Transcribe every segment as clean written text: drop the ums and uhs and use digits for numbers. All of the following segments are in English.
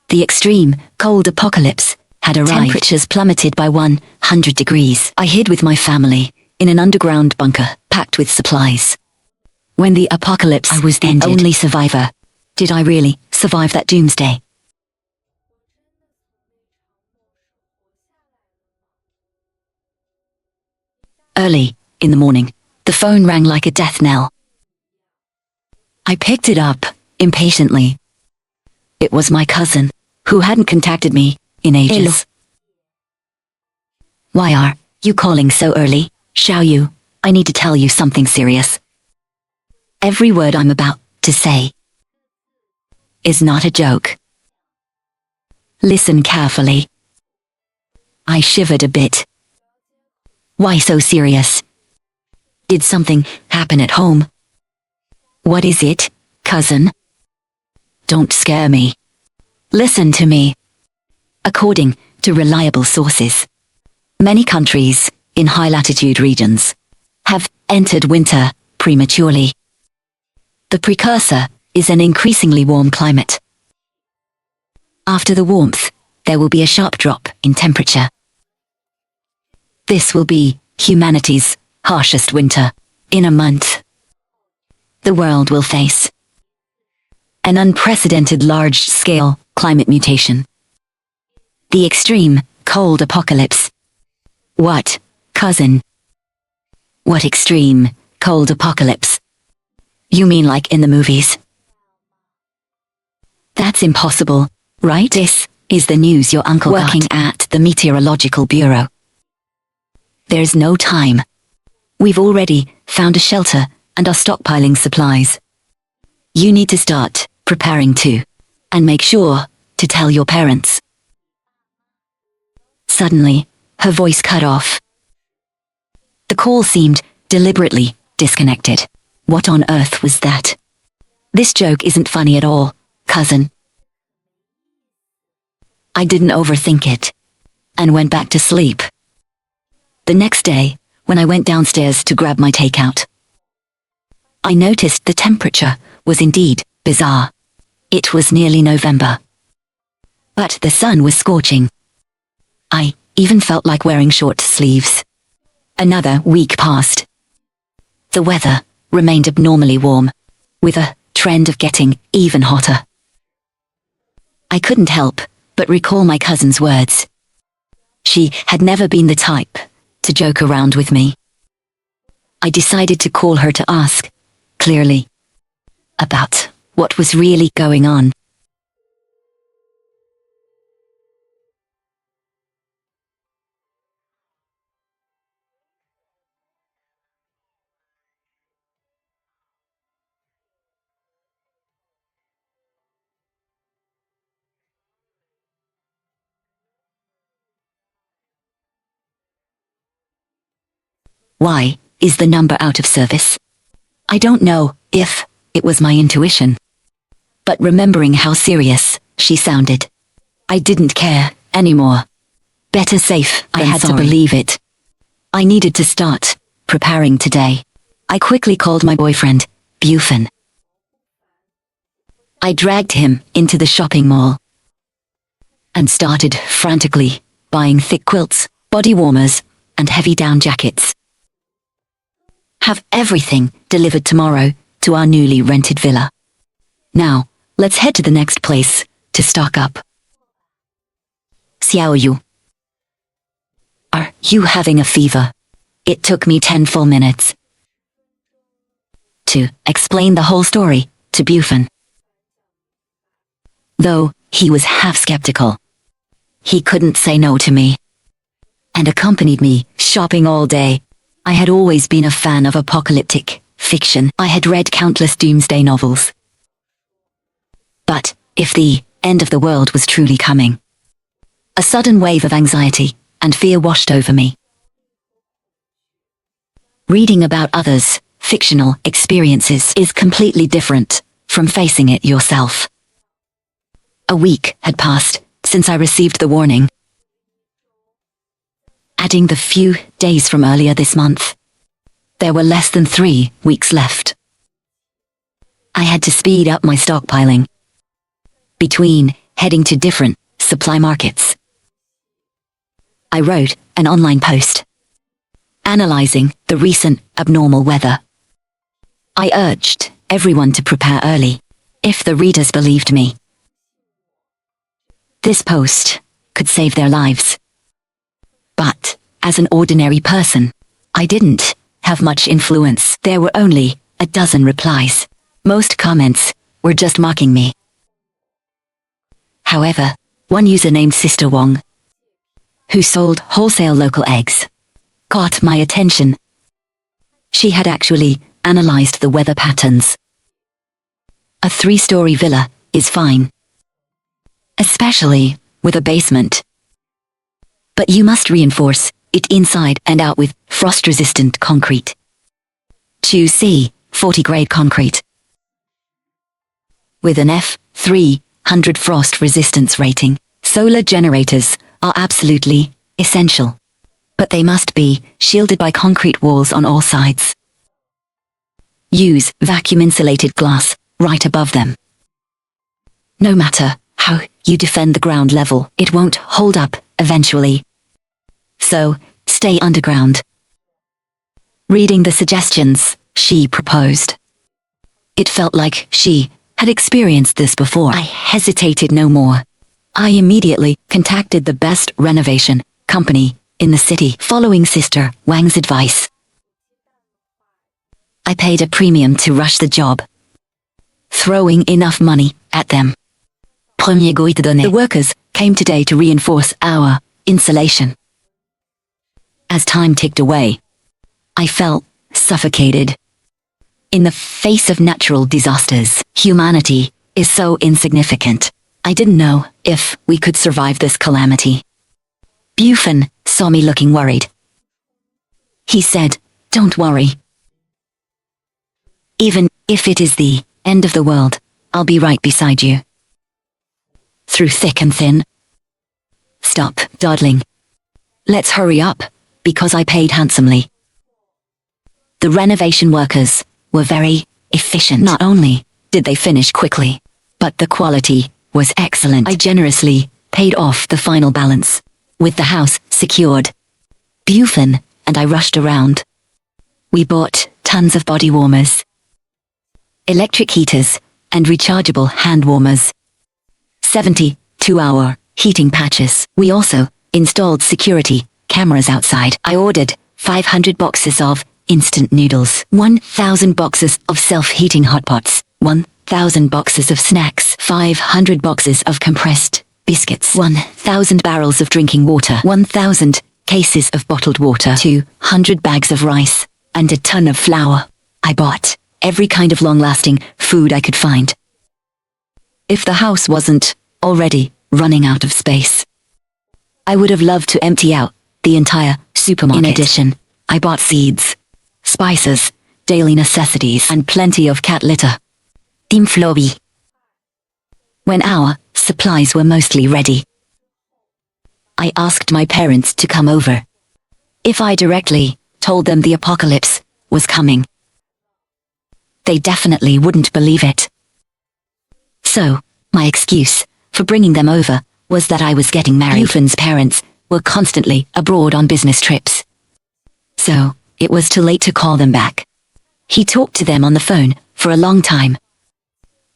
The extreme, cold apocalypse had arrived. Temperatures plummeted by 100 degrees. I hid with my family in an underground bunker, packed with supplies. When the apocalypse I was the only survivor. Did I really survive that doomsday? Early in the morning, the phone rang like a death knell. I picked it up, impatiently. It was my cousin, who hadn't contacted me in ages. Hello. Why are you calling so early, Xiao Yu? I need to tell you something serious. Every word I'm about to say is not a joke. Listen carefully. I shivered a bit. Why so serious? Did something happen at home? What is it, cousin? Don't scare me. Listen to me. According to reliable sources, many countries in high-latitude regions have entered winter prematurely. The precursor is an increasingly warm climate. After the warmth, there will be a sharp drop in temperature. This will be humanity's harshest winter. In a month, the world will face an unprecedented large-scale climate mutation. The extreme, cold apocalypse. What, cousin? What extreme, cold apocalypse? You mean like in the movies? That's impossible, right? This is the news your uncle got. Working at the Meteorological Bureau. There's no time. We've already found a shelter and are stockpiling supplies. You need to start preparing too, and make sure to tell your parents. Suddenly, her voice cut off. The call seemed deliberately disconnected. What on earth was that? This joke isn't funny at all, cousin. I didn't overthink it, and went back to sleep. The next day, when I went downstairs to grab my takeout, I noticed the temperature was indeed bizarre. It was nearly November, but the sun was scorching. I even felt like wearing short sleeves. Another week passed. The weather remained abnormally warm, with a trend of getting even hotter. I couldn't help but recall my cousin's words. She had never been the type to joke around with me. I decided to call her to ask, clearly, about what was really going on. Why is the number out of service? I don't know if it was my intuition, but remembering how serious she sounded, I didn't care anymore. Better safe than sorry. I had to believe it. I needed to start preparing today. I quickly called my boyfriend, Bufan. I dragged him into the shopping mall and started frantically buying thick quilts, body warmers, and heavy down jackets. Have everything delivered tomorrow to our newly rented villa. Now, let's head to the next place to stock up. Xiao Yu. Are you having a fever? It took me 10 full minutes to explain the whole story to Bufan. Though he was half skeptical, he couldn't say no to me, and accompanied me shopping all day. I had always been a fan of apocalyptic fiction. I had read countless Doomsday novels. But if the end of the world was truly coming, a sudden wave of anxiety and fear washed over me. Reading about others' fictional experiences is completely different from facing it yourself. A week had passed since I received the warning. Adding the few days from earlier this month, there were less than 3 weeks left. I had to speed up my stockpiling. Between heading to different supply markets. I wrote an online post analyzing the recent abnormal weather. I urged everyone to prepare early, if the readers believed me. This post could save their lives. But, as an ordinary person, I didn't have much influence. There were only a dozen replies. Most comments were just mocking me. However, one user named Sister Wong, who sold wholesale local eggs, caught my attention. She had actually analyzed the weather patterns. A 3-story villa is fine, especially with a basement. But you must reinforce it inside and out with frost-resistant concrete. Choose C40 grade concrete with an F300 frost resistance rating. Solar generators are absolutely essential, but they must be shielded by concrete walls on all sides. Use vacuum-insulated glass right above them. No matter how you defend the ground level, it won't hold up eventually. So, stay underground. Reading the suggestions she proposed, it felt like she had experienced this before. I hesitated no more. I immediately contacted the best renovation company in the city, following Sister Wang's advice. I paid a premium to rush the job, throwing enough money at them. Premier goût donné. The workers came today to reinforce our insulation. As time ticked away, I felt suffocated. In the face of natural disasters, humanity is so insignificant. I didn't know if we could survive this calamity. Bufan saw me looking worried. He said, "Don't worry. Even if it is the end of the world, I'll be right beside you. Through thick and thin." Stop dawdling. Let's hurry up, because I paid handsomely. The renovation workers were very efficient. Not only did they finish quickly, but the quality was excellent. I generously paid off the final balance, with the house secured. Bufan and I rushed around. We bought tons of body warmers, electric heaters, and rechargeable hand warmers. 72-hour heating patches. We also installed security cameras outside. I ordered 500 boxes of instant noodles, 1,000 boxes of self-heating hotpots, 1,000 boxes of snacks, 500 boxes of compressed biscuits, 1,000 barrels of drinking water, 1,000 cases of bottled water, 200 bags of rice, and a ton of flour. I bought every kind of long-lasting food I could find. If the house wasn't already running out of space, I would have loved to empty out the entire supermarket. In addition, I bought seeds, spices, daily necessities, and plenty of cat litter. Team Floby. When our supplies were mostly ready, I asked my parents to come over. If I directly told them the apocalypse was coming, they definitely wouldn't believe it. So, my excuse for bringing them over was that I was getting married. Bufan's parents were constantly abroad on business trips, so it was too late to call them back. He talked to them on the phone for a long time,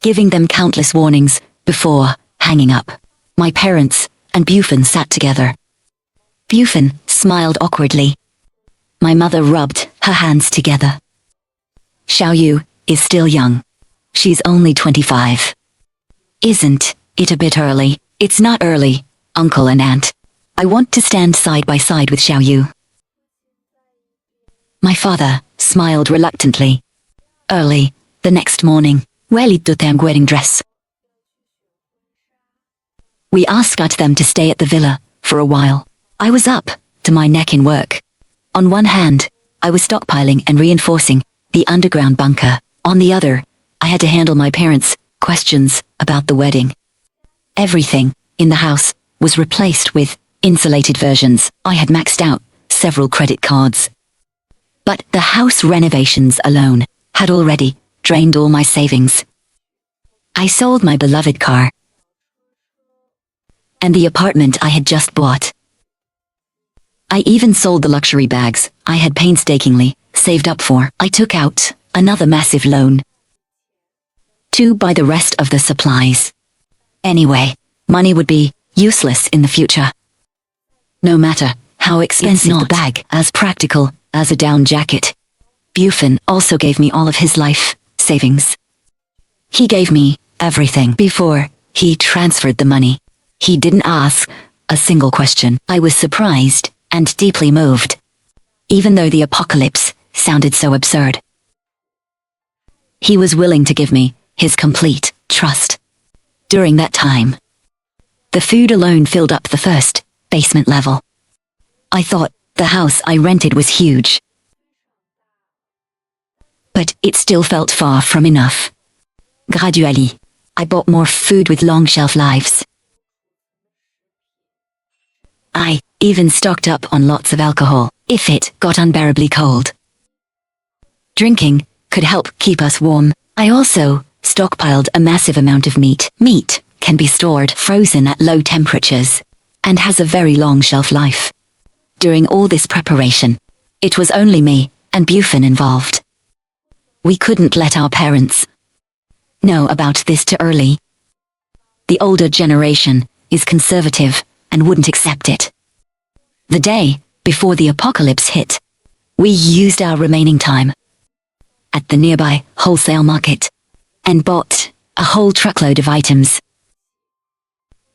giving them countless warnings before hanging up. My parents and Bufan sat together. Bufan smiled awkwardly. My mother rubbed her hands together. Xiaoyu is still young. She's only 25. Isn't it a bit early? It's not early, uncle and aunt. I want to stand side by side with Xiaoyu. My father smiled reluctantly. Early, the next morning, Welito tam wedding dress. We asked them to stay at the villa for a while. I was up to my neck in work. On one hand, I was stockpiling and reinforcing the underground bunker. On the other, I had to handle my parents' questions about the wedding. Everything in the house was replaced with insulated versions. I had maxed out several credit cards, but the house renovations alone had already drained all my savings. I sold my beloved car, and the apartment I had just bought. I even sold the luxury bags I had painstakingly saved up for. I took out another massive loan to buy the rest of the supplies. Anyway, money would be useless in the future. No matter how expensive the bag, as practical as a down jacket. Bufan also gave me all of his life savings. He gave me everything before he transferred the money. He didn't ask a single question. I was surprised and deeply moved, even though the apocalypse sounded so absurd. He was willing to give me his complete trust. During that time, the food alone filled up the first basement level. I thought the house I rented was huge, but it still felt far from enough. Gradually, I bought more food with long shelf lives. I even stocked up on lots of alcohol if it got unbearably cold. Drinking could help keep us warm. I also stockpiled a massive amount of meat. Meat can be stored frozen at low temperatures and has a very long shelf life. During all this preparation, it was only me and Bufan involved. We couldn't let our parents know about this too early. The older generation is conservative and wouldn't accept it. The day before the apocalypse hit, we used our remaining time at the nearby wholesale market and bought a whole truckload of items.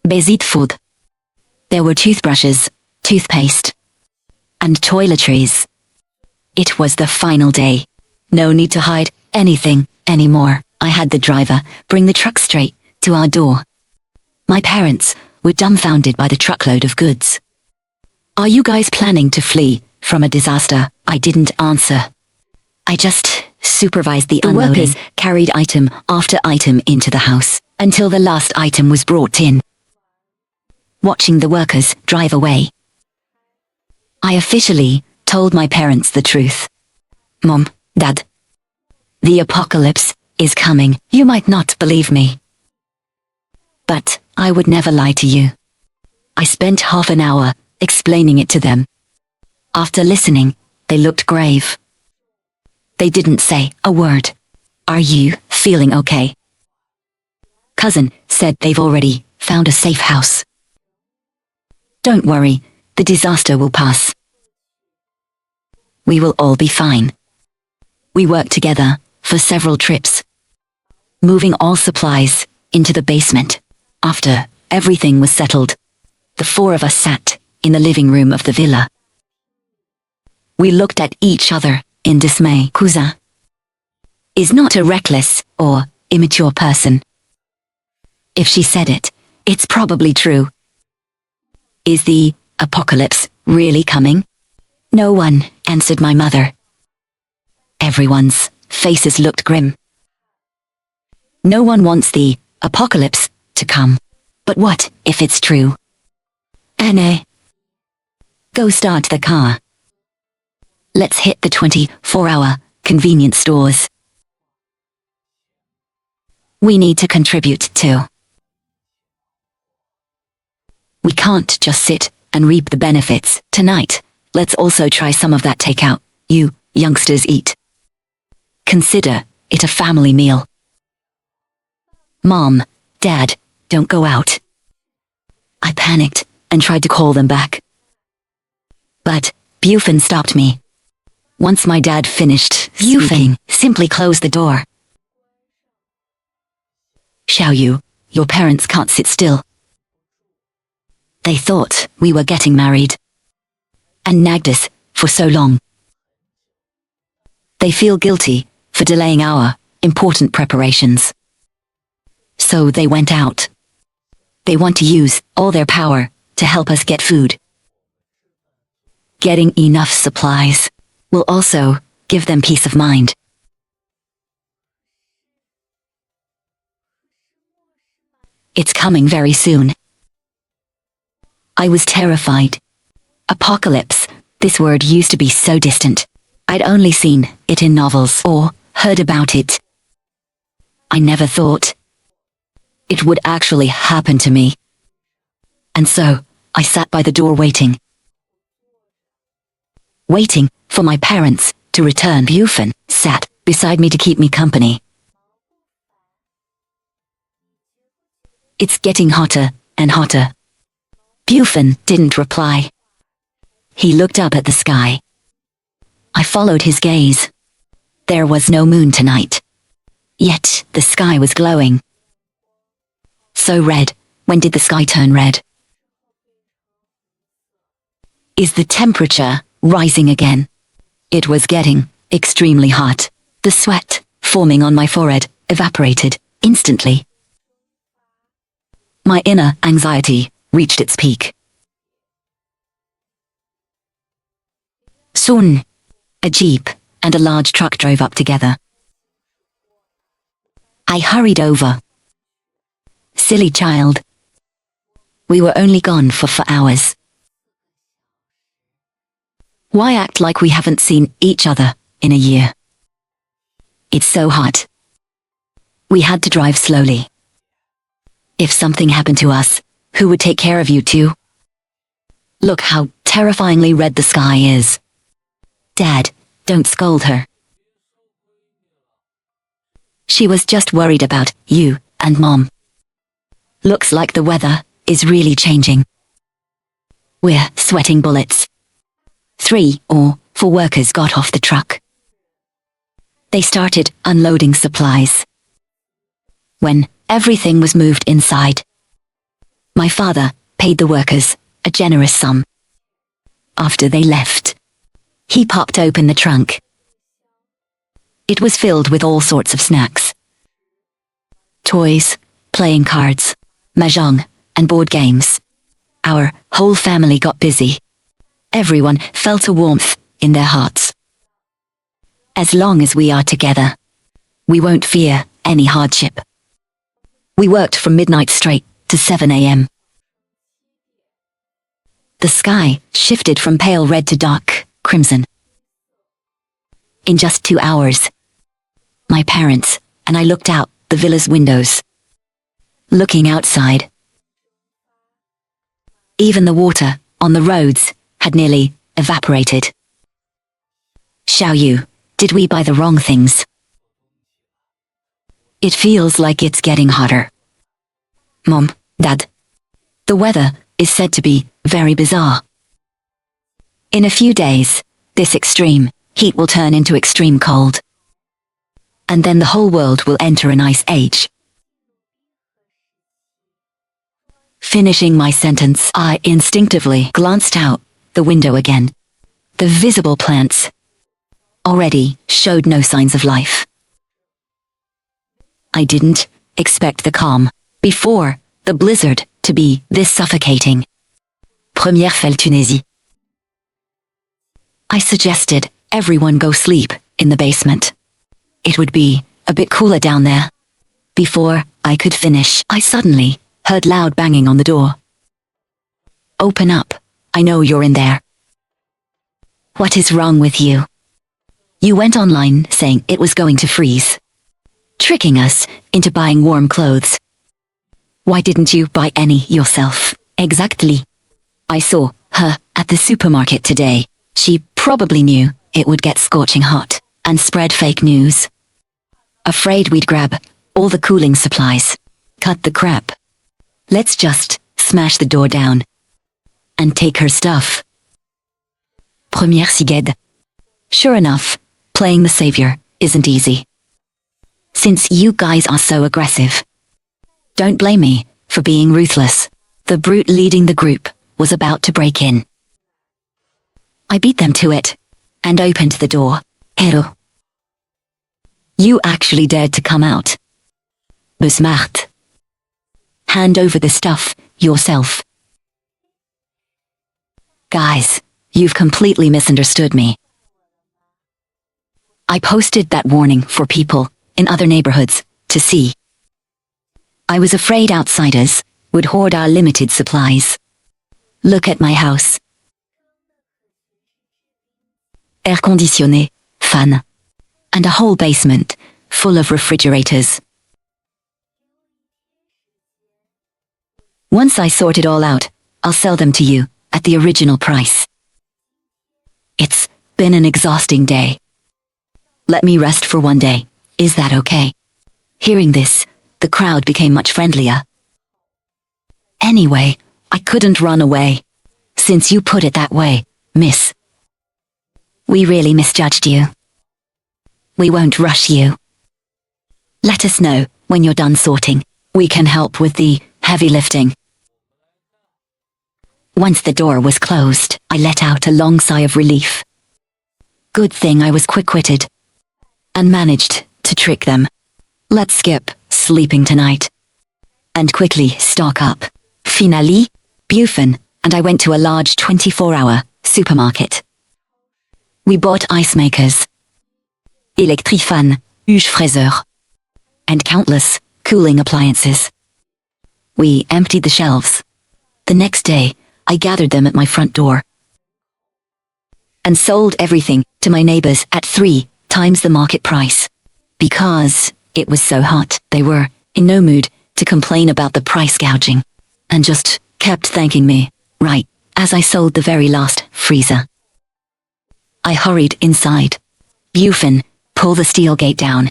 Basic food. There were toothbrushes, toothpaste, and toiletries. It was the final day. No need to hide anything anymore. I had the driver bring the truck straight to our door. My parents were dumbfounded by the truckload of goods. "Are you guys planning to flee from a disaster?" I didn't answer. I just supervised the unloading. The workers carried item after item into the house until the last item was brought in. Watching the workers drive away, I officially told my parents the truth. "Mom, Dad, the apocalypse is coming. You might not believe me, but I would never lie to you." I spent half an hour explaining it to them. After listening, they looked grave. They didn't say a word. "Are you feeling okay?" Cousin said they've already found a safe house. "Don't worry, the disaster will pass. We will all be fine." We worked together for several trips, moving all supplies into the basement. After everything was settled, the four of us sat in the living room of the villa. We looked at each other in dismay. Cousin is not a reckless or immature person. If she said it, it's probably true. Is the apocalypse really coming? No one answered my mother. Everyone's faces looked grim. No one wants the apocalypse to come. But what if it's true? Anne, go start the car. Let's hit the 24-hour convenience stores. We need to contribute too. We can't just sit and reap the benefits. Tonight, let's also try some of that takeout you youngsters eat. Consider it a family meal. Mom, Dad, don't go out. I panicked and tried to call them back, but Bufan stopped me. Once my dad finished speaking, simply close the door. Xiao Yu, your parents can't sit still. They thought we were getting married and nagged us for so long. They feel guilty for delaying our important preparations. So they went out. They want to use all their power to help us get food. Getting enough supplies will also give them peace of mind. It's coming very soon. I was terrified. Apocalypse, this word used to be so distant. I'd only seen it in novels or heard about it. I never thought it would actually happen to me. And so, I sat by the door waiting. Waiting for my parents to return. Bufan sat beside me to keep me company. It's getting hotter and hotter. Bufan didn't reply. He looked up at the sky. I followed his gaze. There was no moon tonight. Yet, the sky was glowing. So red. When did the sky turn red? Is the temperature rising again? It was getting extremely hot. The sweat forming on my forehead evaporated instantly. My inner anxiety reached its peak. Soon, a jeep and a large truck drove up together. I hurried over. Silly child. We were only gone for 4 hours. Why act like we haven't seen each other in a year? It's so hot. We had to drive slowly. If something happened to us, who would take care of you two? Look how terrifyingly red the sky is. Dad, don't scold her. She was just worried about you and Mom. Looks like the weather is really changing. We're sweating bullets. 3 or 4 workers got off the truck. They started unloading supplies. When everything was moved inside, my father paid the workers a generous sum. After they left, he popped open the trunk. It was filled with all sorts of snacks. Toys, playing cards, mahjong, and board games. Our whole family got busy. Everyone felt a warmth in their hearts. As long as we are together, we won't fear any hardship. We worked from midnight straight to 7 a.m. The sky shifted from pale red to dark crimson. In just 2 hours, my parents and I looked out the villa's windows. Looking outside, even the water on the roads had nearly evaporated. Xiao Yu, did we buy the wrong things? It feels like it's getting hotter. Mom, Dad, the weather is said to be very bizarre. In a few days, this extreme heat will turn into extreme cold. And then the whole world will enter an ice age. Finishing my sentence, I instinctively glanced out the window again. The visible plants already showed no signs of life. I didn't expect the calm before the blizzard to be this suffocating. Première felle Tunisie. I suggested everyone go sleep in the basement. It would be a bit cooler down there. Before I could finish, I suddenly heard loud banging on the door. Open up, I know you're in there. What is wrong with you? You went online saying it was going to freeze, tricking us into buying warm clothes. Why didn't you buy any yourself? Exactly. I saw her at the supermarket today. She probably knew it would get scorching hot and spread fake news. Afraid we'd grab all the cooling supplies. Cut the crap. Let's just smash the door down and take her stuff. Première cigade. Sure enough, playing the savior isn't easy. Since you guys are so aggressive, don't blame me for being ruthless. The brute leading the group was about to break in. I beat them to it and opened the door. Hero. You actually dared to come out. Besmart. Hand over the stuff yourself. Guys, you've completely misunderstood me. I posted that warning for people in other neighborhoods to see. I was afraid outsiders would hoard our limited supplies. Look at my house. Air conditionné, fan, and a whole basement full of refrigerators. Once I sort it all out, I'll sell them to you at the original price. It's been an exhausting day. Let me rest for one day. Is that okay? Hearing this, the crowd became much friendlier. Anyway, I couldn't run away. Since you put it that way, miss. We really misjudged you. We won't rush you. Let us know when you're done sorting. We can help with the heavy lifting. Once the door was closed, I let out a long sigh of relief. Good thing I was quick-witted and managed to trick them. Let's skip sleeping tonight and quickly stock up. Finally, Bufan and I went to a large 24-hour supermarket. We bought ice makers, électrifan, huge-fraiseur, and countless cooling appliances. We emptied the shelves. The next day, I gathered them at my front door and sold everything to my neighbors at 3 times the market price. Because it was so hot, they were in no mood to complain about the price gouging and just kept thanking me, right as I sold the very last freezer. I hurried inside. Bufan, pull the steel gate down.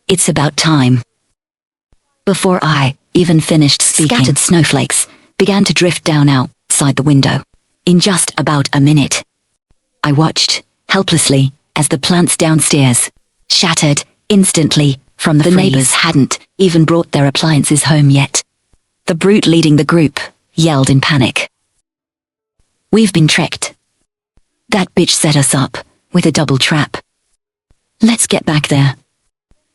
It's about time. Before I even finished speaking, scattered snowflakes began to drift down outside the window. In just about a minute, I watched helplessly as the plants downstairs shattered instantly from the neighbors hadn't even brought their appliances home yet. The brute leading the group yelled in panic. We've been tricked. That bitch set us up with a double trap. Let's get back there.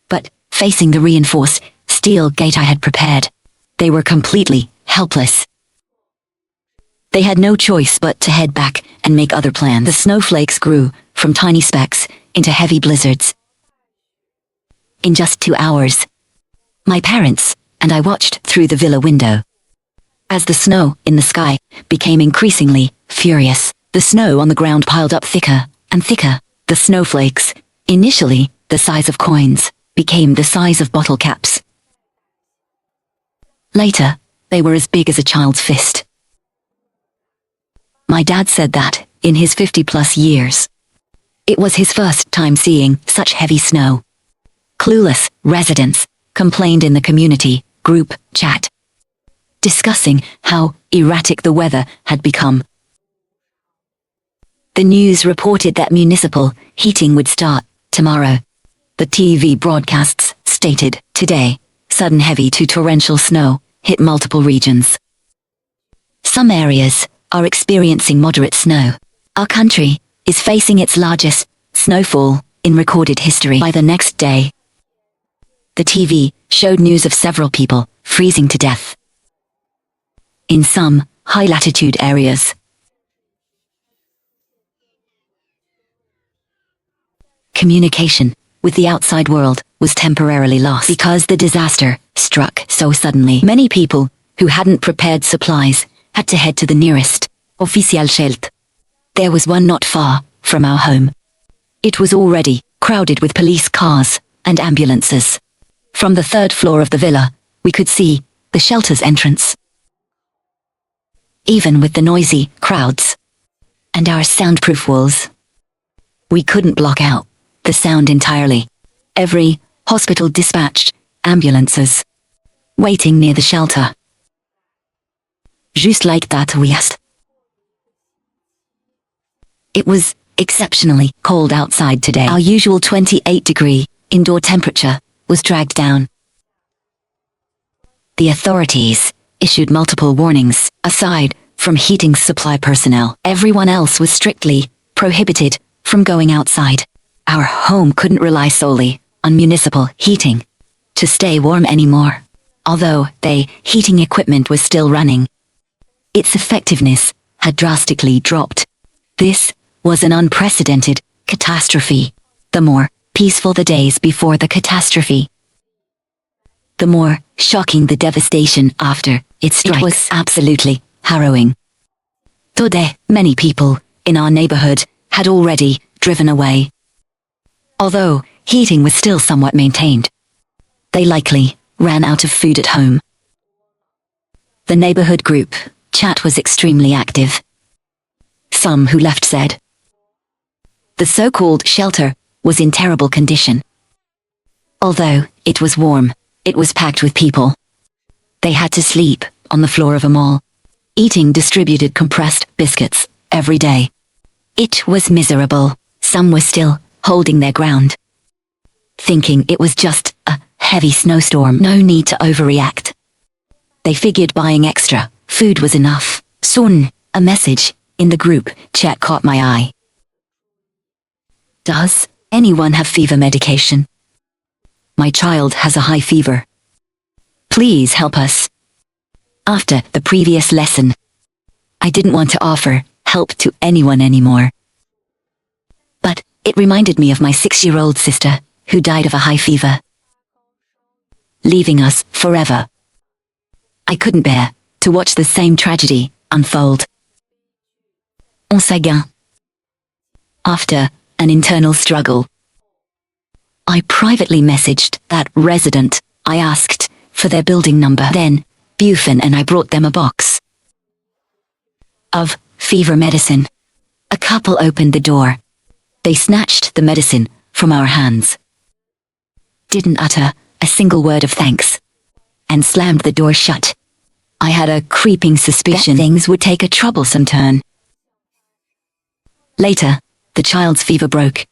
But facing the reinforced steel gate I had prepared, they were completely helpless. They had no choice but to head back and make other plans. The snowflakes grew from tiny specks into heavy blizzards. In just 2 hours, my parents and I watched through the villa window. As the snow in the sky became increasingly furious, the snow on the ground piled up thicker and thicker. The snowflakes, initially the size of coins, became the size of bottle caps. Later, they were as big as a child's fist. My dad said that, in his 50-plus years, it was his first time seeing such heavy snow. Clueless residents complained in the community group chat, discussing how erratic the weather had become. The news reported that municipal heating would start tomorrow. The TV broadcasts stated, today, sudden heavy to torrential snow hit multiple regions. Some areas are experiencing moderate snow. Our country is facing its largest snowfall in recorded history. By the next day, the TV showed news of several people freezing to death in some high-latitude areas. Communication with the outside world was temporarily lost because the disaster struck so suddenly. Many people who hadn't prepared supplies had to head to the nearest Officialschild. There was one not far from our home. It was already crowded with police cars and ambulances. From the 3rd floor of the villa, we could see the shelter's entrance. Even with the noisy crowds and our soundproof walls, we couldn't block out the sound entirely. Every hospital dispatched ambulances waiting near the shelter. Just like that we asked. It was exceptionally cold outside today. Our usual 28-degree indoor temperature was dragged down. The authorities issued multiple warnings. Aside from heating supply personnel, everyone else was strictly prohibited from going outside. Our home couldn't rely solely on municipal heating to stay warm anymore. Although the heating equipment was still running, its effectiveness had drastically dropped. This was an unprecedented catastrophe. The more peaceful the days before the catastrophe, the more shocking the devastation after it struck. It was absolutely harrowing. Today, many people in our neighborhood had already driven away. Although heating was still somewhat maintained, they likely ran out of food at home. The neighborhood group chat was extremely active. Some who left said the so-called shelter was in terrible condition. Although it was warm, it was packed with people. They had to sleep on the floor of a mall, eating distributed compressed biscuits every day. It was miserable. Some were still holding their ground, thinking it was just a heavy snowstorm, no need to overreact. They figured buying extra food was enough. Soon, a message in the group chat caught my eye. Does anyone have fever medication? My child has a high fever. Please help us. After the previous lesson, I didn't want to offer help to anyone anymore. But it reminded me of my 6-year-old sister, who died of a high fever, leaving us forever. I couldn't bear to watch the same tragedy unfold. On s'again. After an internal struggle, I privately messaged that resident. I asked for their building number. Then, Bufan and I brought them a box of fever medicine. A couple opened the door. They snatched the medicine from our hands, didn't utter a single word of thanks, and slammed the door shut. I had a creeping suspicion that things would take a troublesome turn. Later, the child's fever broke.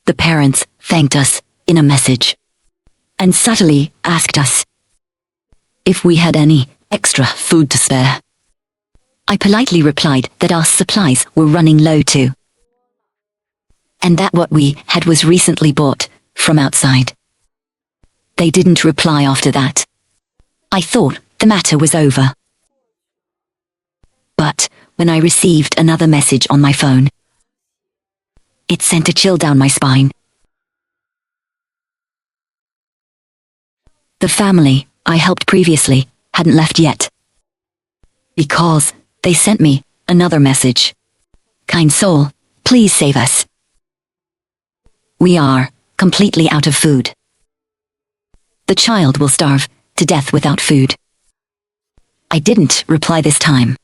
The parents thanked us in a message, and subtly asked us if we had any extra food to spare. I politely replied that our supplies were running low too, and that what we had was recently bought from outside. They didn't reply after that. I thought the matter was over. But when I received another message on my phone, it sent a chill down my spine. The family I helped previously hadn't left yet, because they sent me another message. Kind soul, please save us. We are completely out of food. The child will starve to death without food. I didn't reply this time.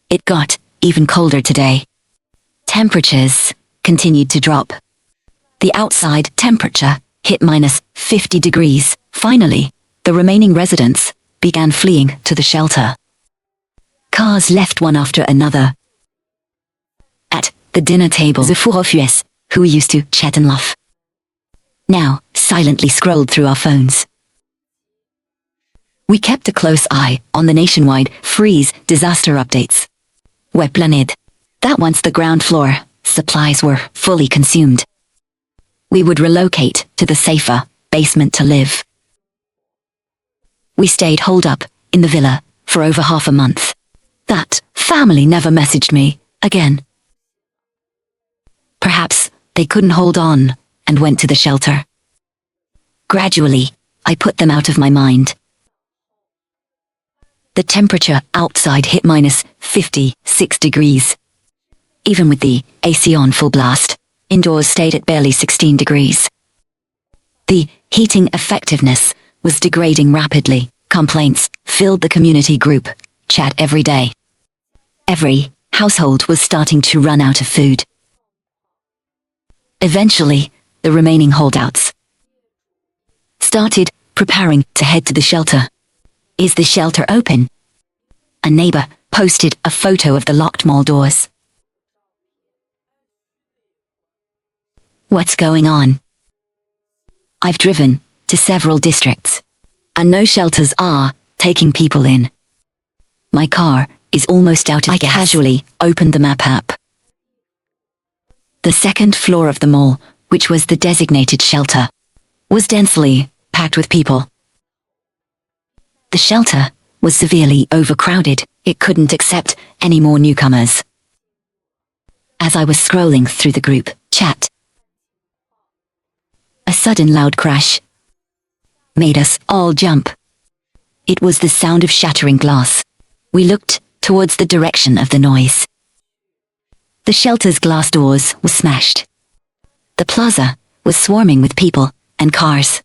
It got even colder today. Temperatures continued to drop. The outside temperature hit -50 degrees. Finally, the remaining residents began fleeing to the shelter. Cars left one after another. At the dinner table, the four of us, who we used to chat and laugh, now silently scrolled through our phones. We kept a close eye on the nationwide freeze disaster updates. Plummeted. That once the ground floor supplies were fully consumed, we would relocate to the safer basement to live. We stayed holed up in the villa for over half a month. That family never messaged me again. Perhaps they couldn't hold on and went to the shelter. Gradually, I put them out of my mind. The temperature outside hit -56 degrees. Even with the AC on full blast, indoors stayed at barely 16 degrees. The heating effectiveness was degrading rapidly. Complaints filled the community group chat every day. Every household was starting to run out of food. Eventually, the remaining holdouts started preparing to head to the shelter. Is the shelter open? A neighbor posted a photo of the locked mall doors. What's going on? I've driven to several districts, and no shelters are taking people in. My car is almost out of gas. I casually opened the map app. The second floor of the mall, which was the designated shelter, was densely packed with people. The shelter was severely overcrowded. It couldn't accept any more newcomers. As I was scrolling through the group chat, a sudden loud crash made us all jump. It was the sound of shattering glass. We looked towards the direction of the noise. The shelter's glass doors were smashed. The plaza was swarming with people and cars.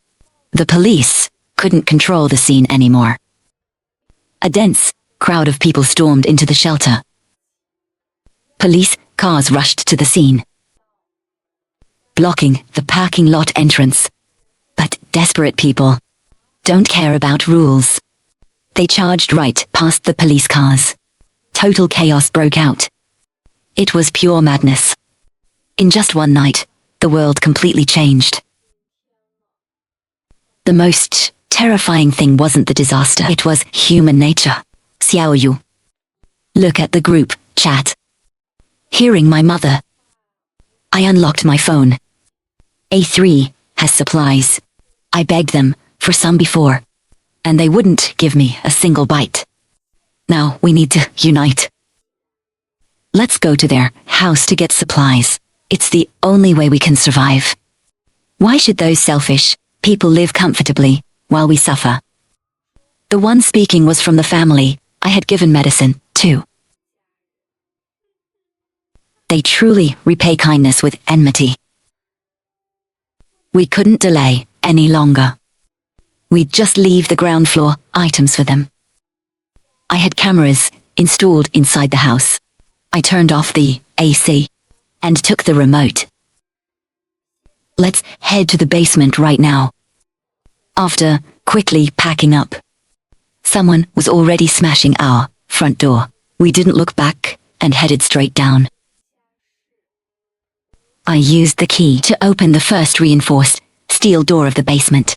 The police couldn't control the scene anymore. A dense Crowd of people stormed into the shelter. Police cars rushed to the scene, blocking the parking lot entrance. But desperate people don't care about rules. They charged right past the police cars. Total chaos broke out. It was pure madness. In just one night, the world completely changed. The most terrifying thing wasn't the disaster, it was human nature. Xiao Yu. Look at the group chat. Hearing my mother, I unlocked my phone. A3 has supplies. I begged them for some before, and they wouldn't give me a single bite. Now we need to unite. Let's go to their house to get supplies. It's the only way we can survive. Why should those selfish people live comfortably while we suffer? The one speaking was from the family I had given medicine to. They truly repay kindness with enmity. We couldn't delay any longer. We'd just leave the ground floor items for them. I had cameras installed inside the house. I turned off the AC and took the remote. Let's head to the basement right now. After quickly packing up, someone was already smashing our front door. We didn't look back and headed straight down. I used the key to open the first reinforced steel door of the basement.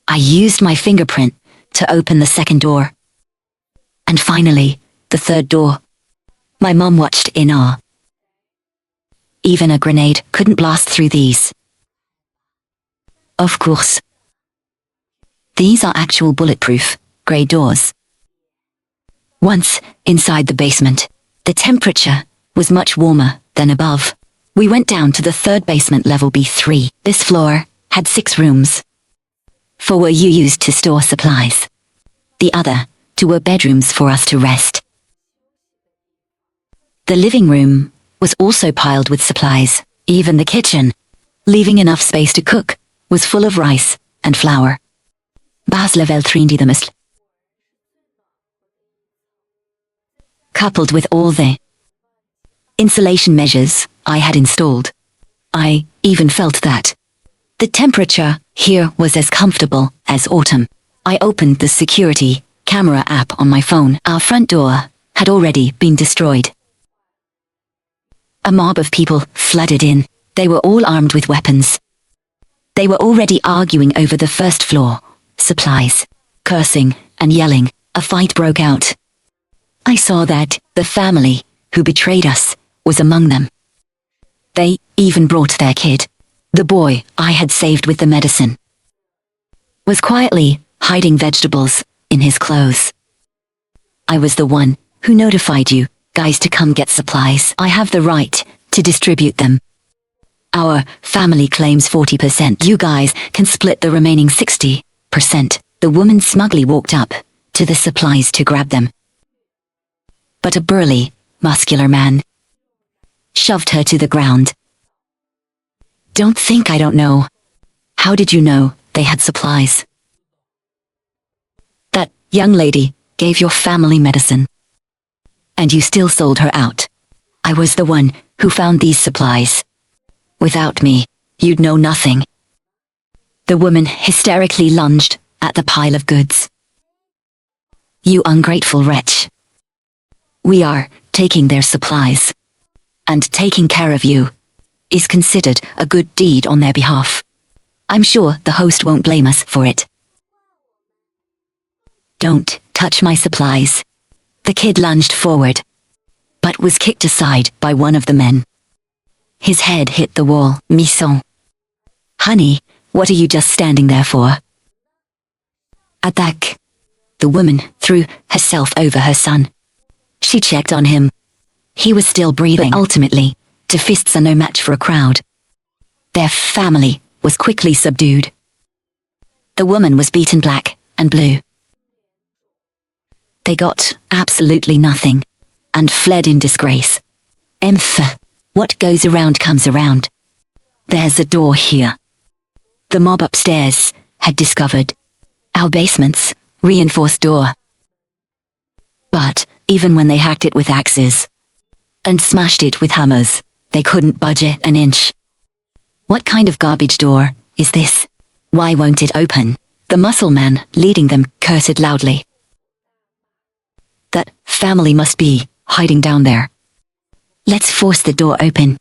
I used my fingerprint to open the second door. And finally, the third door. My mom watched in awe. Even a grenade couldn't blast through these. Of course. These are actual bulletproof, grey doors. Once inside the basement, the temperature was much warmer than above. We went down to the third basement, level B3. This floor had 6 rooms. 4 were used to store supplies. The other 2 were bedrooms for us to rest. The living room was also piled with supplies. Even the kitchen, leaving enough space to cook, was full of rice and flour. Bas level 3 the mist. Coupled with all the insulation measures I had installed, I even felt that the temperature here was as comfortable as autumn. I opened the security camera app on my phone. Our front door had already been destroyed. A mob of people flooded in. They were all armed with weapons. They were already arguing over the first floor supplies, cursing and yelling. A fight broke out. I saw that the family who betrayed us was among them. They even brought their kid. The boy I had saved with the medicine was quietly hiding vegetables in his clothes. I was the one who notified you guys to come get supplies. I have the right to distribute them. Our family claims 40%. You guys can split the remaining 60%. The woman smugly walked up to the supplies to grab them. But a burly, muscular man shoved her to the ground. Don't think I don't know. How did you know they had supplies? That young lady gave your family medicine. And you still sold her out. I was the one who found these supplies. Without me, you'd know nothing. The woman hysterically lunged at the pile of goods. You ungrateful wretch. We are taking their supplies. And taking care of you is considered a good deed on their behalf. I'm sure the host won't blame us for it. Don't touch my supplies. The kid lunged forward, but was kicked aside by one of the men. His head hit the wall. Misson. Honey, what are you just standing there for? Attack. The woman threw herself over her son. She checked on him. He was still breathing. Ultimately, the fists are no match for a crowd. Their family was quickly subdued. The woman was beaten black and blue. They got absolutely nothing and fled in disgrace. What goes around comes around. There's a door here. The mob upstairs had discovered our basement's reinforced door. But even when they hacked it with axes and smashed it with hammers, they couldn't budge it an inch. What kind of garbage door is this? Why won't it open? The muscle man leading them cursed loudly. That family must be hiding down there. Let's force the door open.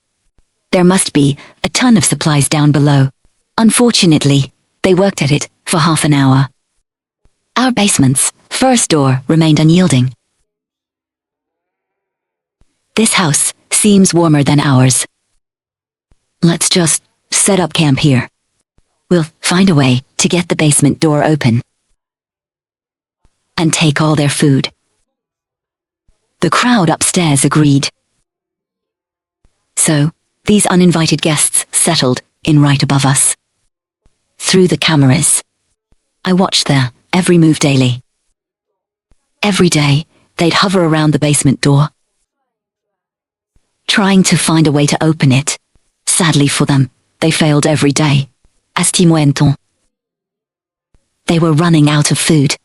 There must be a ton of supplies down below. Unfortunately, they worked at it for half an hour. Our basement's first door remained unyielding. This house seems warmer than ours. Let's just set up camp here. We'll find a way to get the basement door open and take all their food. The crowd upstairs agreed. So, these uninvited guests settled in right above us. Through the cameras, I watched their every move daily. Every day, they'd hover around the basement door, trying to find a way to open it. Sadly for them, they failed every day. Asti muerto. They were running out of food.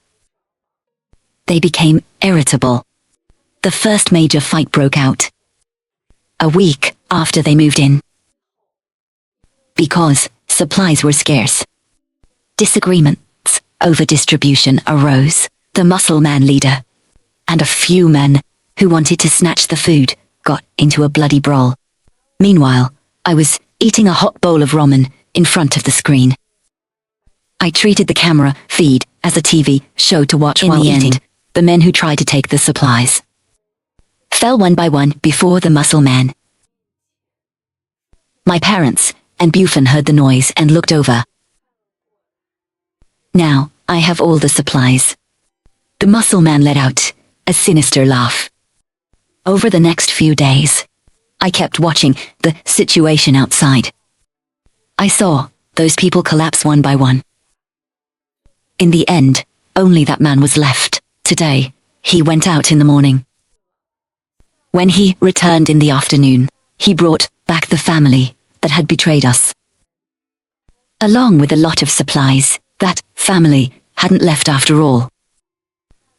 They became irritable. The first major fight broke out a week after they moved in. Because supplies were scarce, disagreements over distribution arose. The muscle man leader and a few men who wanted to snatch the food got into a bloody brawl. Meanwhile, I was eating a hot bowl of ramen in front of the screen. I treated the camera feed as a TV show to watch while eating. The men who tried to take the supplies fell one by one before the muscle man. My parents and Bufan heard the noise and looked over. Now, I have all the supplies. The muscle man let out a sinister laugh. Over the next few days, I kept watching the situation outside. I saw those people collapse one by one. In the end, only that man was left. Today, he went out in the morning. When he returned in the afternoon, he brought back the family that had betrayed us, along with a lot of supplies that family hadn't left after all.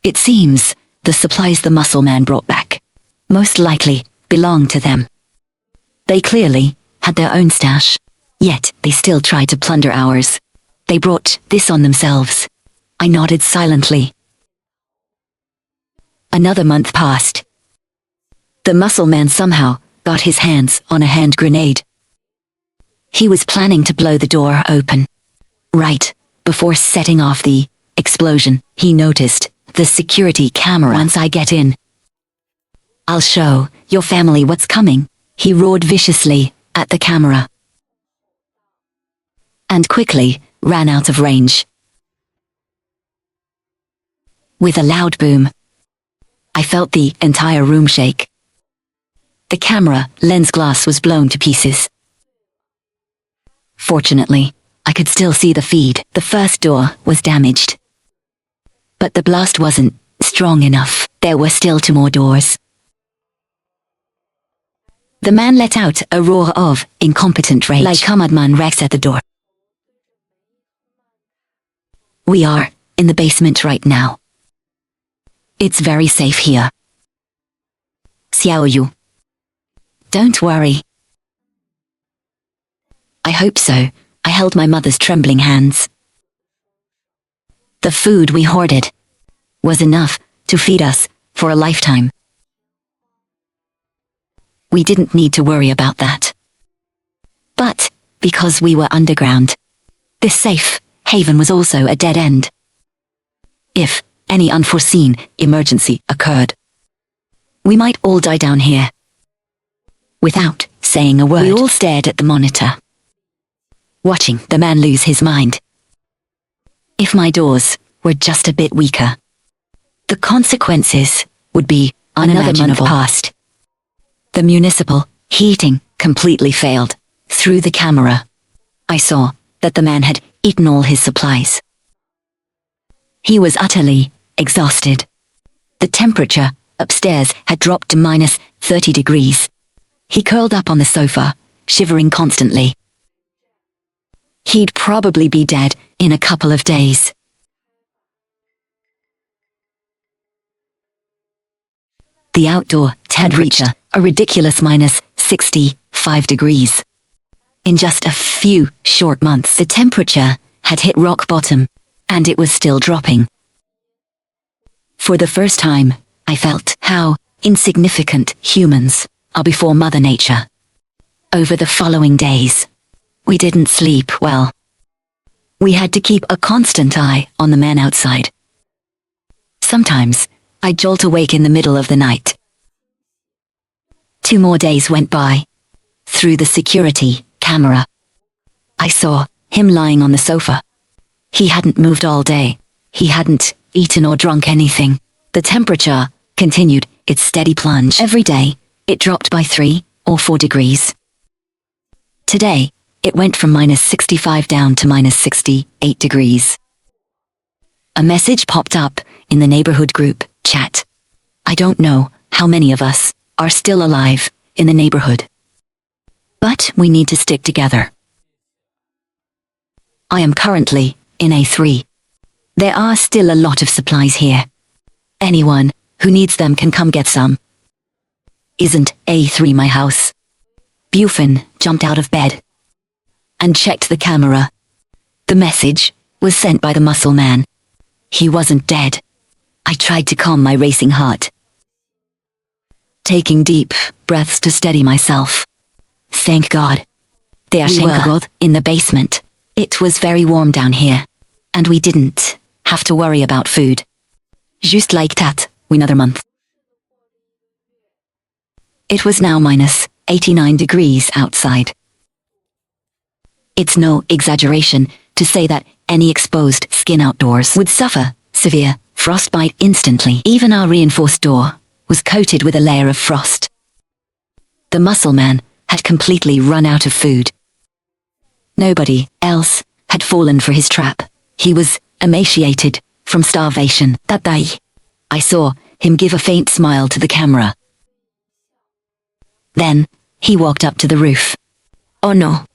It seems the supplies the muscle man brought back most likely belonged to them. They clearly had their own stash, yet they still tried to plunder ours. They brought this on themselves. I nodded silently. Another month passed. The muscle man somehow got his hands on a hand grenade. He was planning to blow the door open. Right before setting off the explosion, he noticed the security camera. Once I get in, I'll show your family what's coming, he roared viciously at the camera, and quickly ran out of range. With a loud boom, I felt the entire room shake. The camera lens glass was blown to pieces. Fortunately, I could still see the feed. The first door was damaged, but the blast wasn't strong enough. There were still 2 more doors. The man let out a roar of incompetent rage, like Hamadman Rex at the door. We are in the basement right now. It's very safe here. Xiaoyu. Don't worry. I hope so. I held my mother's trembling hands. The food we hoarded was enough to feed us for a lifetime. We didn't need to worry about that. But, because we were underground, this safe haven was also a dead end. If any unforeseen emergency occurred, we might all die down here. Without saying a word, we all stared at the monitor, watching the man lose his mind. If my doors were just a bit weaker, the consequences would be unimaginable. Another month passed. The municipal heating completely failed. Through the camera, I saw that the man had eaten all his supplies. He was utterly exhausted. The temperature upstairs had dropped to -30 degrees. He curled up on the sofa, shivering constantly. He'd probably be dead in a couple of days. The outdoor had reached a ridiculous minus 65 degrees. In just a few short months, the temperature had hit rock bottom, and it was still dropping. For the first time, I felt how insignificant humans are before Mother Nature. Over the following days, we didn't sleep well. We had to keep a constant eye on the man outside. Sometimes, I'd jolt awake in the middle of the night. 2 more days went by. Through the security camera, I saw him lying on the sofa. He hadn't moved all day. He hadn't eaten or drunk anything. The temperature continued its steady plunge. Every day, it dropped by 3 or 4 degrees. Today, it went from minus 65 down to minus 68 degrees. A message popped up in the neighborhood group chat. I don't know how many of us are still alive in the neighborhood, but we need to stick together. I am currently in A3. There are still a lot of supplies here. Anyone who needs them can come get some. Isn't A3 my house? Bufan jumped out of bed and checked the camera. The message was sent by the muscle man. He wasn't dead. I tried to calm my racing heart, taking deep breaths to steady myself. Thank God. We were in the basement. It was very warm down here, and we didn't have to worry about food. Just like that, another month. It was now minus 89 degrees outside. It's no exaggeration to say that any exposed skin outdoors would suffer severe frostbite instantly. Even our reinforced door was coated with a layer of frost. The muscle man had completely run out of food. Nobody else had fallen for his trap. He was emaciated from starvation. That day, I saw him give a faint smile to the camera. Then, he walked up to the roof. Oh no.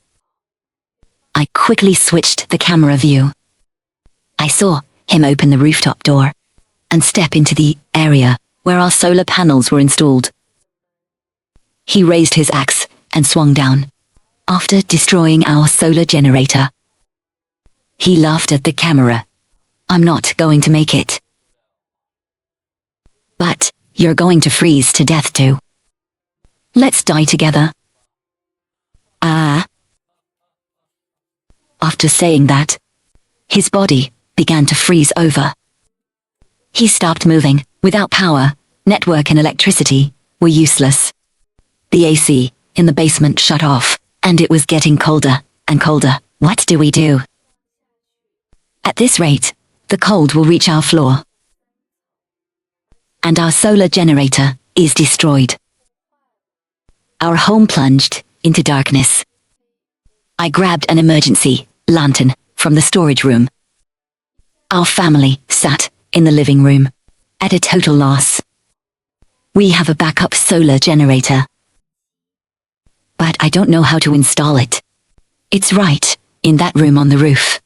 I quickly switched the camera view. I saw him open the rooftop door and step into the area where our solar panels were installed. He raised his axe and swung down. After destroying our solar generator, he laughed at the camera. I'm not going to make it. But you're going to freeze to death too. Let's die together. After saying that, his body began to freeze over. He stopped moving. Without power, network and electricity were useless. The AC in the basement shut off, and it was getting colder and colder. What do we do? At this rate, the cold will reach our floor. And our solar generator is destroyed. Our home plunged into darkness. I grabbed an emergency lantern from the storage room. Our family sat in the living room, at a total loss. We have a backup solar generator, but I don't know how to install it. It's right in that room on the roof.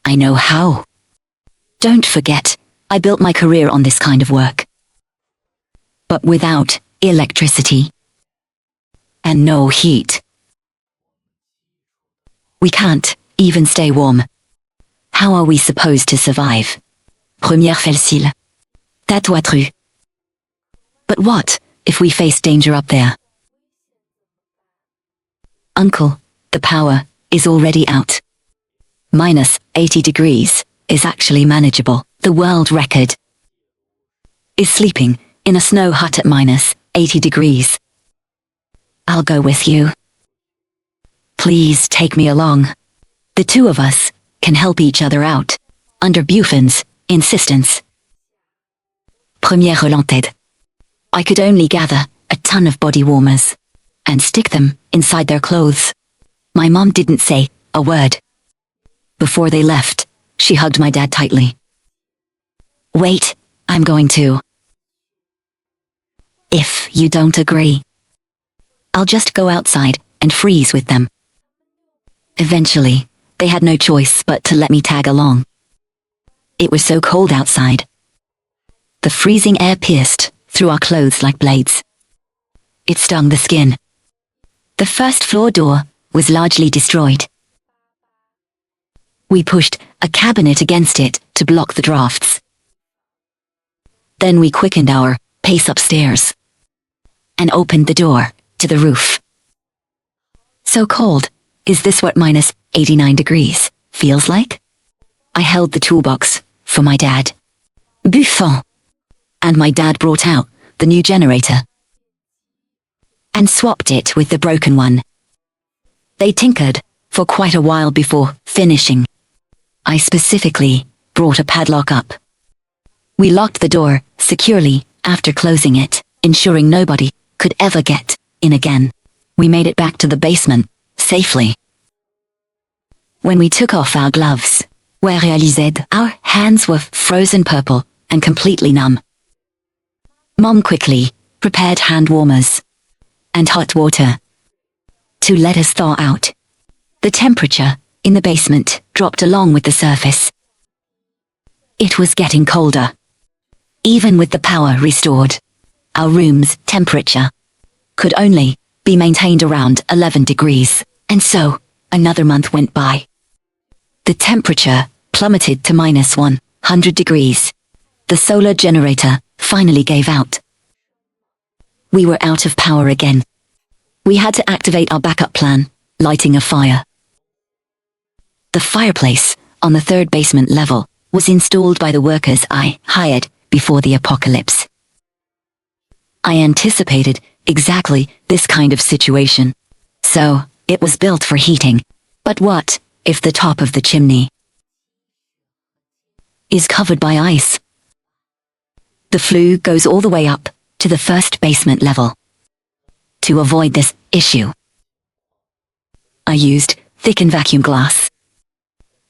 I know how. Don't forget, I built my career on this kind of work. But without electricity and no heat, we can't even stay warm. How are we supposed to survive? Première facile. Tais-toi true. But what if we face danger up there? Uncle, the power is already out. Minus 80 degrees is actually manageable. The world record is sleeping in a snow hut at minus 80 degrees. I'll go with you. Please take me along. The two of us can help each other out, under Bufan's insistence. Première plummeted. I could only gather a ton of body warmers and stick them inside their clothes. My mom didn't say a word. Before they left, she hugged my dad tightly. Wait, I'm going to. If you don't agree, I'll just go outside and freeze with them. Eventually, they had no choice but to let me tag along. It was so cold outside. The freezing air pierced through our clothes like blades. It stung the skin. The first floor door was largely destroyed. We pushed a cabinet against it to block the drafts. Then we quickened our pace upstairs and opened the door to the roof. So cold. Is this what minus 89 degrees feels like? I held the toolbox for my dad. Bufan. And my dad brought out the new generator and swapped it with the broken one. They tinkered for quite a while before finishing. I specifically brought a padlock up. We locked the door securely after closing it, ensuring nobody could ever get in again. We made it back to the basement safely. When we took off our gloves, we realized our hands were frozen purple and completely numb. Mom quickly prepared hand warmers and hot water to let us thaw out. The temperature in the basement dropped along with the surface. It was getting colder. Even with the power restored, our room's temperature could only be maintained around 11 degrees, and so another month went by. The temperature plummeted to minus 100 degrees. The solar generator finally gave out. We were out of power again. We had to activate our backup plan, lighting a fire. The fireplace on the third basement level was installed by the workers I hired before the apocalypse. I anticipated exactly this kind of situation. So, it was built for heating. But what if the top of the chimney is covered by ice? The flue goes all the way up to the first basement level. To avoid this issue, I used thickened vacuum glass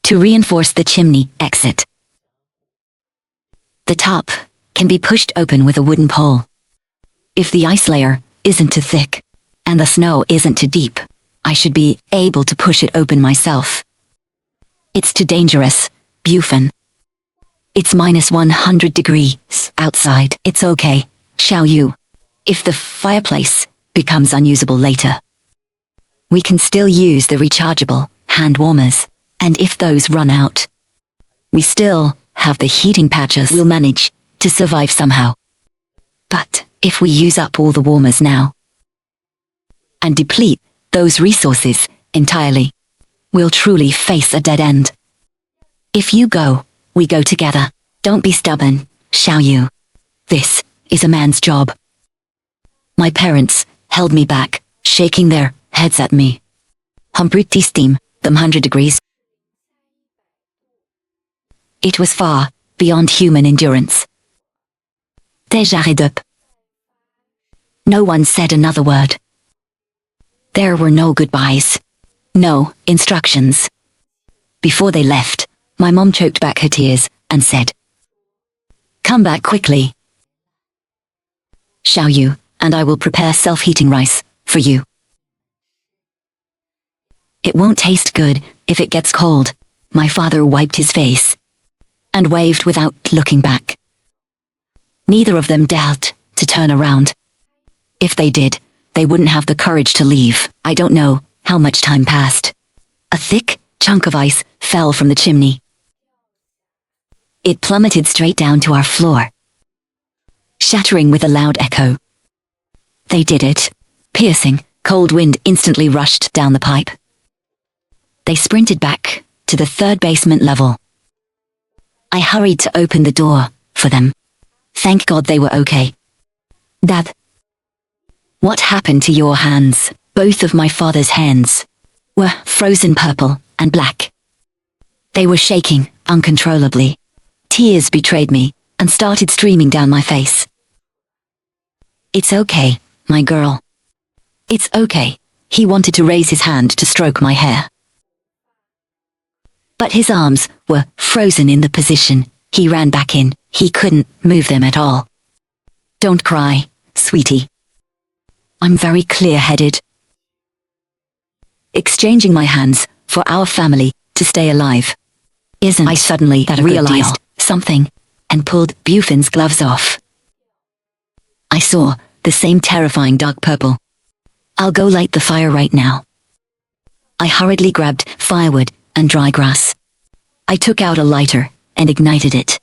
to reinforce the chimney exit. The top can be pushed open with a wooden pole. If the ice layer isn't too thick and the snow isn't too deep, I should be able to push it open myself. It's too dangerous, Bufan. It's minus 100 degrees outside. It's okay, shall you? If the fireplace becomes unusable later, we can still use the rechargeable hand warmers, and if those run out, we still have the heating patches. We'll manage to survive somehow. But if we use up all the warmers now and deplete those resources entirely, we'll truly face a dead end. If you go, we go together. Don't be stubborn, shall you? This is a man's job. My parents held me back, shaking their heads at me. Humbriti steam, them 100 degrees. It was far beyond human endurance. J'arrête. No one said another word. There were no goodbyes. No instructions. Before they left, my mom choked back her tears and said, "Come back quickly, shall you, and I will prepare self-heating rice for you. It won't taste good if it gets cold." My father wiped his face and waved without looking back. Neither of them dared to turn around. If they did, they wouldn't have the courage to leave. I don't know how much time passed. A thick chunk of ice fell from the chimney. It plummeted straight down to our floor, shattering with a loud echo. They did it. Piercing, cold wind instantly rushed down the pipe. They sprinted back to the third basement level. I hurried to open the door for them. Thank God they were okay. Dad, what happened to your hands? Both of my father's hands were frozen purple and black. They were shaking uncontrollably. Tears betrayed me and started streaming down my face. It's okay, my girl. It's okay. He wanted to raise his hand to stroke my hair, but his arms were frozen in the position he ran back in. He couldn't move them at all. Don't cry, sweetie. I'm very clear-headed. Exchanging my hands for our family to stay alive. Isn't I suddenly that realized something and pulled Bufan's gloves off. I saw the same terrifying dark purple. I'll go light the fire right now. I hurriedly grabbed firewood and dry grass. I took out a lighter and ignited it.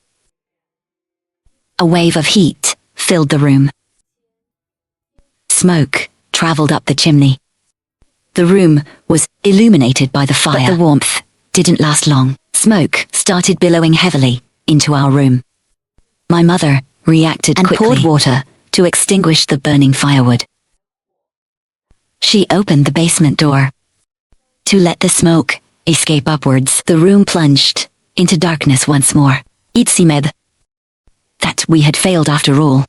A wave of heat filled the room. Smoke traveled up the chimney. The room was illuminated by the fire. But the warmth didn't last long. Smoke started billowing heavily into our room. My mother reacted quickly and poured water to extinguish the burning firewood. She opened the basement door to let the smoke escape upwards. The room plunged into darkness once more. It seemed that we had failed after all.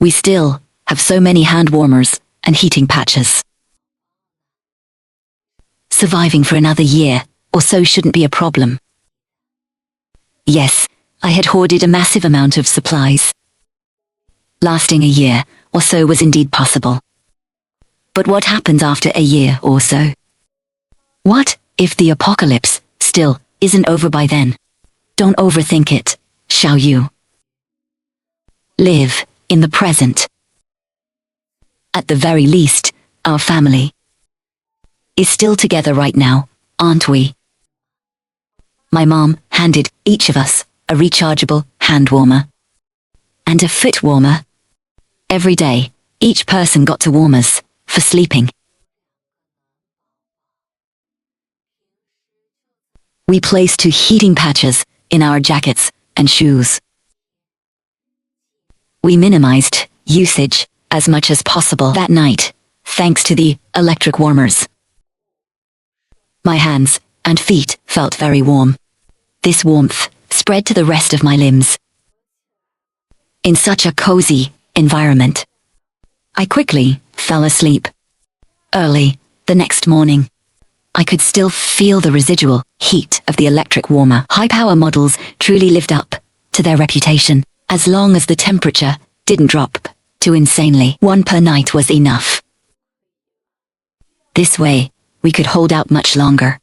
We still have so many hand warmers and heating patches. Surviving for another year or so shouldn't be a problem. Yes, I had hoarded a massive amount of supplies. Lasting a year or so was indeed possible. But what happens after a year or so? What if the apocalypse still isn't over by then? Don't overthink it, shall you? Live in the present. At the very least, our family is still together right now, aren't we? My mom handed each of us a rechargeable hand warmer and a foot warmer. Every day, each person got two warmers for sleeping. We placed 2 heating patches in our jackets and shoes. We minimized usage as much as possible that night, thanks to the electric warmers. My hands and feet felt very warm. This warmth spread to the rest of my limbs. In such a cozy environment, I quickly fell asleep. Early the next morning, I could still feel the residual heat of the electric warmer. High-power models truly lived up to their reputation. As long as the temperature didn't drop too insanely, 1 per night was enough. This way, we could hold out much longer.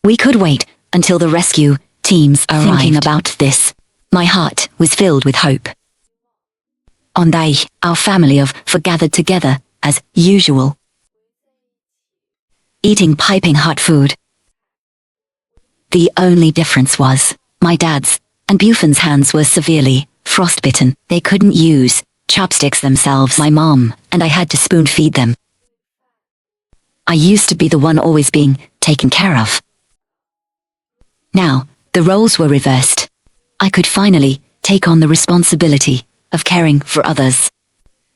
We could wait until the rescue teams arrived. Thinking about this, my heart was filled with hope. On day, our family of 4 gathered together as usual, eating piping hot food. The only difference was, my dad's and Bufan's hands were severely frostbitten. They couldn't use chopsticks themselves. My mom and I had to spoon feed them. I used to be the one always being taken care of. Now, the roles were reversed. I could finally take on the responsibility of caring for others.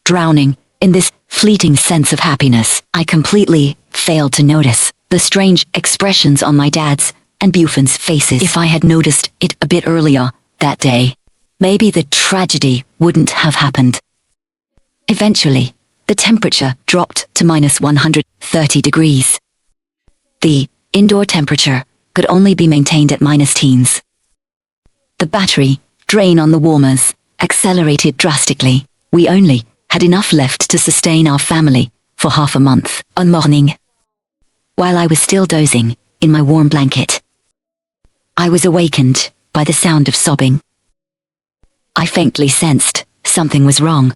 Drowning in this fleeting sense of happiness, I completely failed to notice the strange expressions on my dad's and Bufan's faces. If I had noticed it a bit earlier that day, maybe the tragedy wouldn't have happened. Eventually, the temperature dropped to minus 130 degrees. The indoor temperature could only be maintained at minus teens. The battery drain on the warmers accelerated drastically. We only had enough left to sustain our family for half a month. One morning, while I was still dozing in my warm blanket, I was awakened by the sound of sobbing. I faintly sensed something was wrong,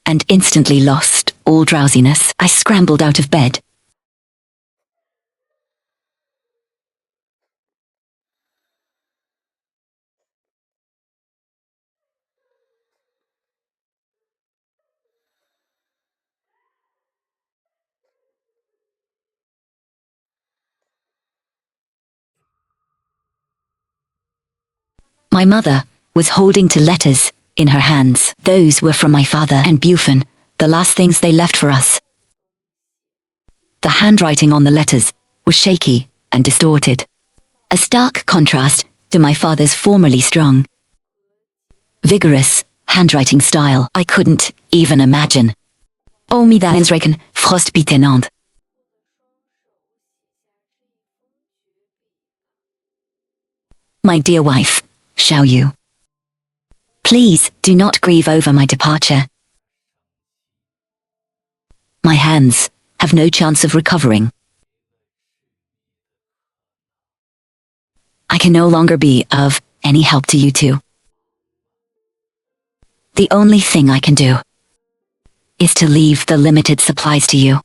and instantly lost all drowsiness. I scrambled out of bed. My mother was holding 2 letters in her hands. Those were from my father and Bufan, the last things they left for us. The handwriting on the letters was shaky and distorted, a stark contrast to my father's formerly strong, vigorous handwriting style. I couldn't even imagine. Oh, me that inzreken, frostbitenand. My dear wife, shall you? Please do not grieve over my departure. My hands have no chance of recovering. I can no longer be of any help to you two. The only thing I can do is to leave the limited supplies to you.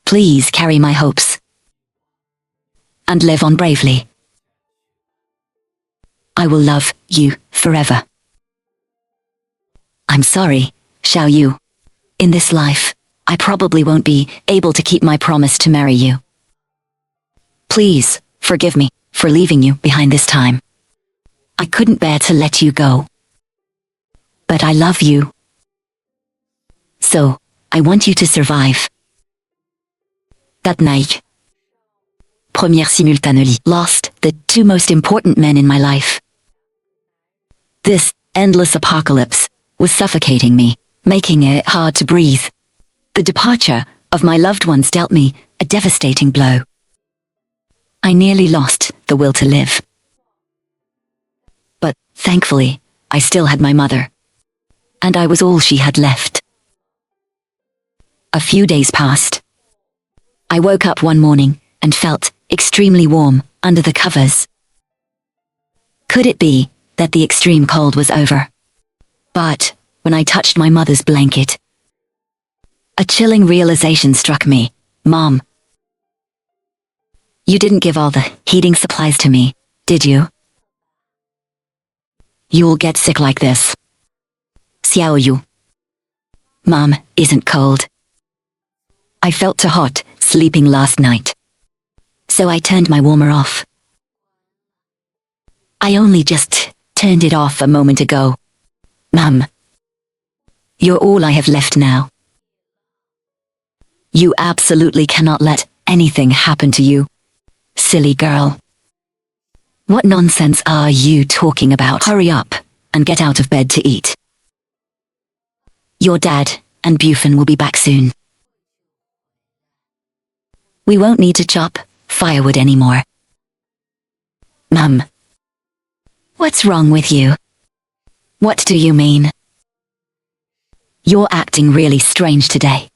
Please carry my hopes and live on bravely. I will love you forever. I'm sorry, Xiao Yu. In this life, I probably won't be able to keep my promise to marry you. Please, forgive me for leaving you behind this time. I couldn't bear to let you go. But I love you. So, I want you to survive. That night, première simultanément, lost the two most important men in my life. This endless apocalypse was suffocating me, making it hard to breathe. The departure of my loved ones dealt me a devastating blow. I nearly lost the will to live. But, thankfully, I still had my mother. And I was all she had left. A few days passed. I woke up one morning and felt extremely warm under the covers. Could it be that the extreme cold was over? But, when I touched my mother's blanket, a chilling realization struck me. Mom, you didn't give all the heating supplies to me, did you? You'll get sick like this. Xiao Yu. Mom isn't cold. I felt too hot sleeping last night. So I turned my warmer off. I only just turned it off a moment ago. Mom, you're all I have left now. You absolutely cannot let anything happen to you. Silly girl. What nonsense are you talking about? Hurry up and get out of bed to eat. Your dad and Bufan will be back soon. We won't need to chop firewood anymore. Mum. What's wrong with you? What do you mean? You're acting really strange today.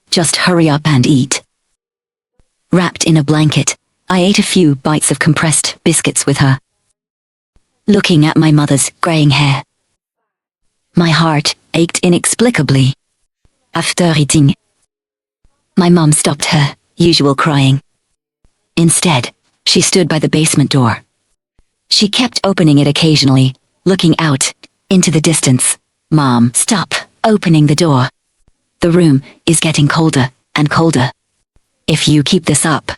Just hurry up and eat. Wrapped in a blanket, I ate a few bites of compressed biscuits with her. Looking at my mother's graying hair, my heart ached inexplicably. After eating, my mom stopped her usual crying. Instead, she stood by the basement door. She kept opening it occasionally, looking out into the distance. Mom, stop opening the door. The room is getting colder and colder. If you keep this up,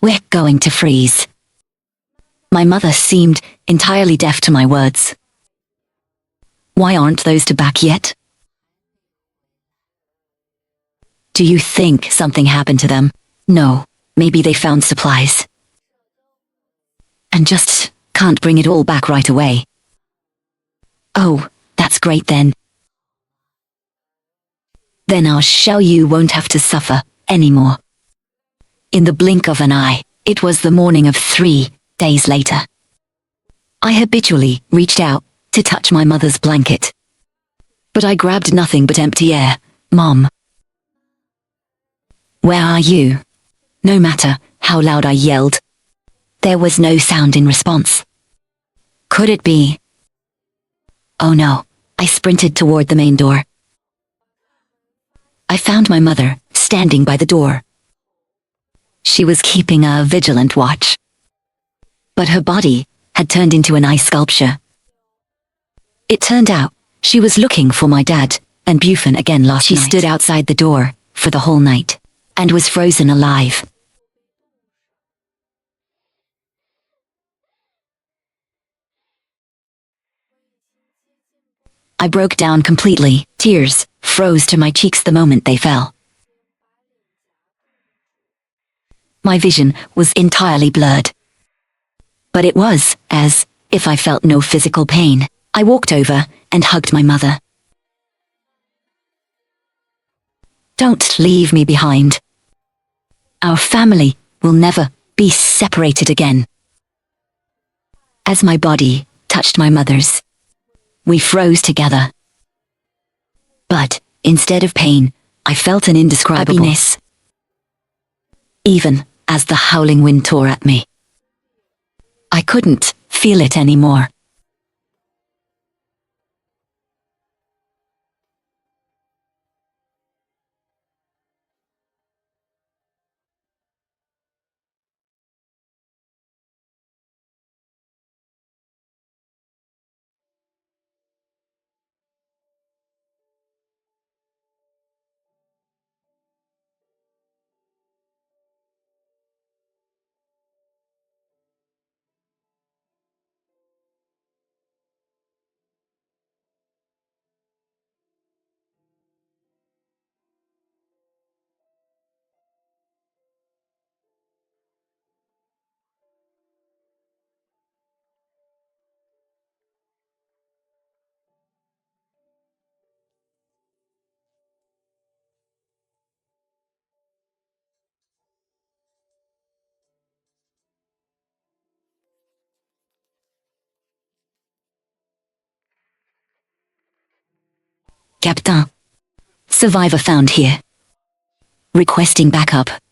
we're going to freeze. My mother seemed entirely deaf to my words. Why aren't those two back yet? Do you think something happened to them? No, maybe they found supplies. And just can't bring it all back right away. Oh, that's great then. Then our Xiao Yu won't have to suffer anymore. In the blink of an eye, it was the morning of 3 days later. I habitually reached out to touch my mother's blanket. But I grabbed nothing but empty air. Mom. Where are you? No matter how loud I yelled, there was no sound in response. Could it be? Oh no, I sprinted toward the main door. I found my mother standing by the door. She was keeping a vigilant watch. But her body had turned into an ice sculpture. It turned out she was looking for my dad and Bufan again last night. She stood outside the door for the whole night and was frozen alive. I broke down completely. Tears froze to my cheeks the moment they fell. My vision was entirely blurred. But it was as if I felt no physical pain. I walked over and hugged my mother. Don't leave me behind. Our family will never be separated again. As my body touched my mother's, we froze together. But instead of pain, I felt an indescribable happiness. Even as the howling wind tore at me, I couldn't feel it anymore. Captain. Survivor found here. Requesting backup.